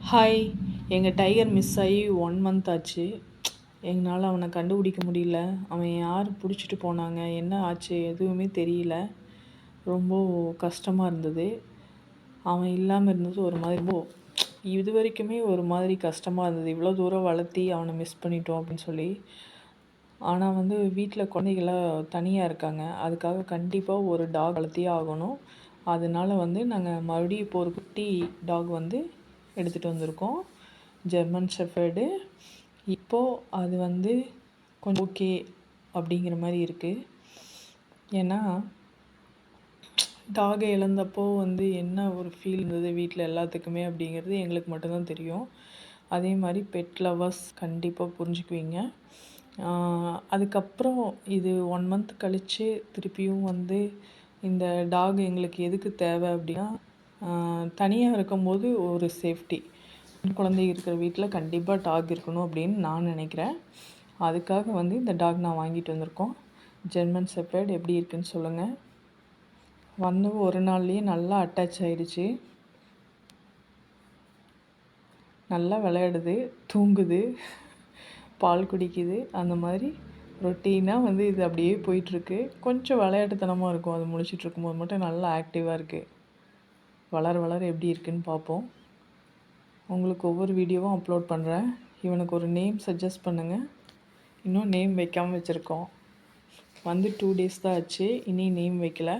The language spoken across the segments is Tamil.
ஹாய். எங்கள் டைகர் மிஸ் ஆகி 1 மந்த் ஆச்சு. எங்களால் அவனை கண்டுபிடிக்க முடியல. அவன் யார் பிடிச்சிட்டு போனாங்க, என்ன ஆச்சு எதுவுமே தெரியல. ரொம்ப கஷ்டமாக இருந்தது. அவன் இல்லாமல் இருந்தது ஒரு மாதிரி இது வரைக்குமே ஒரு மாதிரி கஷ்டமாக இருந்தது. இவ்வளோ தூரம் வளர்த்தி அவனை மிஸ் பண்ணிட்டோம் அப்படின்னு சொல்லி. ஆனால் வீட்டில் குழந்தைகளாம் தனியாக இருக்காங்க. அதுக்காக கண்டிப்பாக ஒரு டாக் வளர்த்தியே ஆகணும். அதனால் நாங்கள் மறுபடியும் இப்போ ஒரு குட்டி டாக் எடுத்துகிட்டு வந்திருக்கோம். German shepherd. இப்போது அது கொஞ்சம் ஓகே அப்படிங்கிற மாதிரி இருக்குது. ஏன்னா டாகை இழந்தப்போ என்ன ஒரு ஃபீல் இருந்தது வீட்டில் எல்லாத்துக்குமே அப்படிங்கிறது எங்களுக்கு மட்டும்தான் தெரியும். அதே மாதிரி பெட் லவர்ஸ் கண்டிப்பாக புரிஞ்சுக்குவீங்க. அதுக்கப்புறம் இது 1 மந்த் கழித்து திருப்பியும் இந்த டாக் எங்களுக்கு எதுக்கு தேவை அப்படின்னா, தனியாக இருக்கும்போது ஒரு சேஃப்டி. குழந்தை இருக்கிற வீட்டில் கண்டிப்பாக டாக் இருக்கணும் அப்படின்னு நான் நினைக்கிறேன். அதுக்காக இந்த டாக் நான் வாங்கிட்டு வந்திருக்கோம். ஜெர்மன் ஷெப்பர்ட் எப்படி இருக்குன்னு சொல்லுங்கள். ஒரு நாள்லேயே நல்லா அட்டாச் ஆகிடுச்சு. நல்லா விளையாடுது, தூங்குது, பால் குடிக்குது. அந்த மாதிரி ரொட்டீனாக இது அப்படியே போயிட்டுருக்கு. கொஞ்சம் விளையாட்டுத்தனமாக இருக்கும். அது முழிச்சிட்டு இருக்கும்போது மட்டும் நல்லா ஆக்டிவாக இருக்குது. வளர வளர எப்படி இருக்குன்னு பார்ப்போம். உங்களுக்கு ஒவ்வொரு வீடியோவும் அப்லோட் பண்ணுறேன். இவனுக்கு ஒரு நேம் சஜஸ்ட் பண்ணுங்கள். இன்னும் நேம் வைக்காமல் வச்சுருக்கோம். 2 டேஸ் தான் ஆச்சு. இனி நேம் வைக்கல.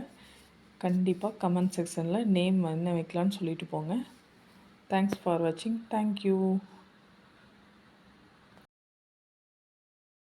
கண்டிப்பாக கமெண்ட் செக்ஷனில் நேம் என்ன வைக்கலான்னு சொல்லிட்டு போங்க. தேங்க்ஸ் ஃபார் வாட்சிங். தேங்க்யூ.